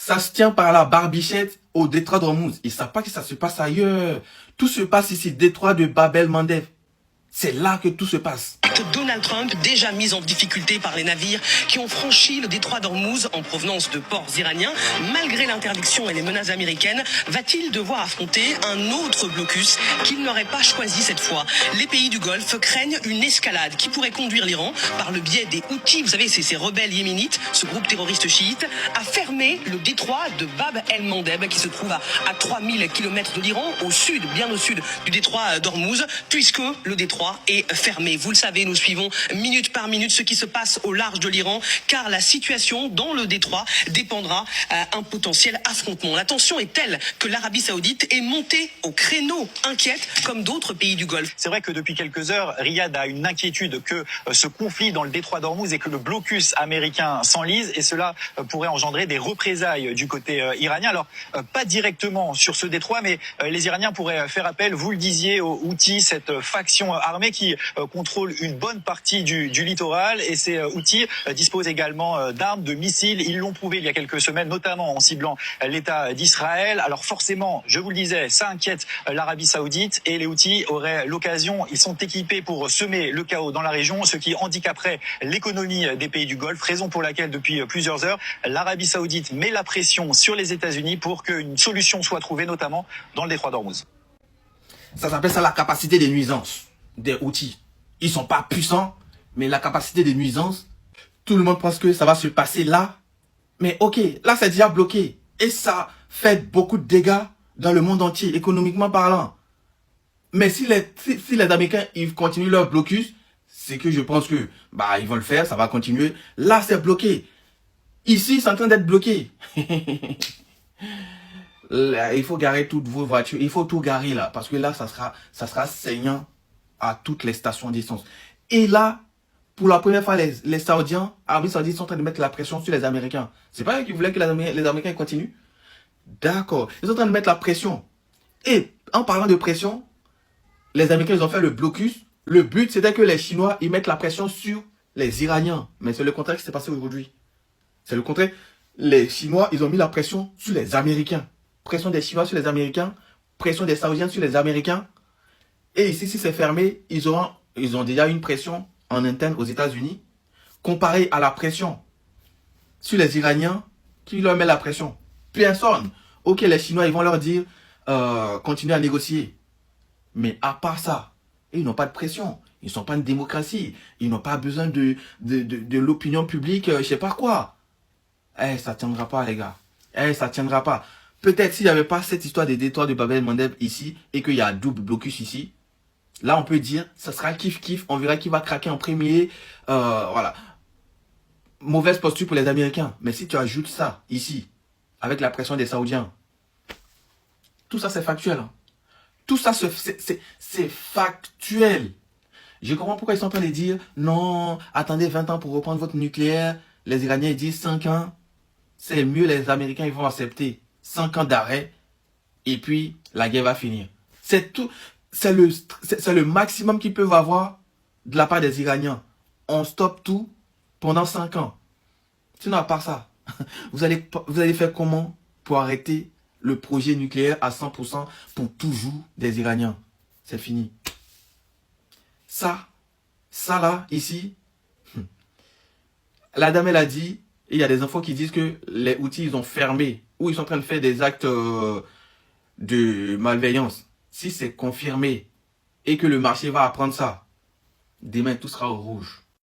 Ça se tient par la barbichette au détroit d'Ormuz. Ils ne savent pas que ça se passe ailleurs. Tout se passe ici, détroit de Bab el-Mandeb. C'est là que tout se passe. Donald Trump, déjà mis en difficulté par les navires qui ont franchi le détroit d'Ormuz en provenance de ports iraniens, malgré l'interdiction et les menaces américaines, va-t-il devoir affronter un autre blocus qu'il n'aurait pas choisi cette fois? Les pays du Golfe craignent une escalade qui pourrait conduire l'Iran, par le biais des Houthis, vous savez, ces rebelles yéménites, ce groupe terroriste chiite, à fermer le détroit de Bab el-Mandeb, qui se trouve à 3000 km de l'Iran, au sud, bien au sud du détroit d'Ormuz, puisque le détroit est fermé. Vous le savez, nous suivons minute par minute ce qui se passe au large de l'Iran, car la situation dans le détroit dépendra d'un potentiel affrontement. La tension est telle que l'Arabie Saoudite est montée au créneau, inquiète comme d'autres pays du Golfe. C'est vrai que depuis quelques heures, Riyad a une inquiétude que ce conflit dans le détroit d'Ormuz et que le blocus américain s'enlise, et cela pourrait engendrer des représailles du côté iranien. Alors, pas directement sur ce détroit, mais les Iraniens pourraient faire appel, vous le disiez, aux Houthis, cette faction armée qui contrôle une bonne partie du littoral, et ces Houthis disposent également d'armes, de missiles. Ils l'ont prouvé il y a quelques semaines, notamment en ciblant l'État d'Israël. Alors forcément, je vous le disais, ça inquiète l'Arabie Saoudite, et les Houthis auraient l'occasion, ils sont équipés pour semer le chaos dans la région, ce qui handicaperait l'économie des pays du Golfe, raison pour laquelle depuis plusieurs heures, l'Arabie Saoudite met la pression sur les États-Unis pour qu'une solution soit trouvée, notamment dans le détroit d'Ormuz. Ça s'appelle ça la capacité des nuisances des Houthis. Ils sont pas puissants, mais la capacité de nuisance, tout le monde pense que ça va se passer là. Mais ok, là c'est déjà bloqué. Et ça fait beaucoup de dégâts dans le monde entier, économiquement parlant. Mais si les Américains ils continuent leur blocus, c'est que je pense que ils vont le faire, ça va continuer. Là c'est bloqué. Ici c'est en train d'être bloqué. Là, il faut garer toutes vos voitures, il faut tout garer là, parce que là ça sera saignant à toutes les stations d'essence. Et là, pour la première fois, les Saoudiens, Arabie Saoudite sont en train de mettre la pression sur les Américains. C'est pas eux qui voulaient que les Américains continuent. D'accord. Ils sont en train de mettre la pression. Et en parlant de pression, les Américains, ils ont fait le blocus. Le but, c'était que les Chinois, ils mettent la pression sur les Iraniens. Mais c'est le contraire qui s'est passé aujourd'hui. C'est le contraire. Les Chinois, ils ont mis la pression sur les Américains. Pression des Chinois sur les Américains. Pression des Saoudiens sur les Américains. Et ici, si c'est fermé, ils ont déjà une pression en interne aux États-Unis, comparée à la pression sur les Iraniens, qui leur met la pression. Personne. Ok, les Chinois, ils vont leur dire, continuez à négocier. Mais à part ça, ils n'ont pas de pression. Ils ne sont pas une démocratie. Ils n'ont pas besoin de l'opinion publique, je sais pas quoi. Ça tiendra pas, les gars. Ça tiendra pas. Peut-être s'il n'y avait pas cette histoire des détroits de Bab el-Mandeb ici, et qu'il y a un double blocus ici, là, on peut dire, ça sera kiff-kiff, on verra qui va craquer en premier. Voilà. Mauvaise posture pour les Américains. Mais si tu ajoutes ça, ici, avec la pression des Saoudiens, tout ça, c'est factuel. Hein. Tout ça, c'est factuel. Je comprends pourquoi ils sont en train de dire, non, attendez 20 ans pour reprendre votre nucléaire. Les Iraniens, ils disent 5 ans. C'est mieux, les Américains, ils vont accepter 5 ans d'arrêt. Et puis, la guerre va finir. C'est tout. C'est le maximum qu'ils peuvent avoir de la part des Iraniens. On stoppe tout pendant 5 ans. Sinon, à part ça, vous allez faire comment pour arrêter le projet nucléaire à 100% pour toujours des Iraniens? C'est fini. Ça là, ici, la dame, elle a dit, et il y a des infos qui disent que les Houthis, ils ont fermé, ou ils sont en train de faire des actes de malveillance. Si c'est confirmé et que le marché va apprendre ça, demain tout sera au rouge.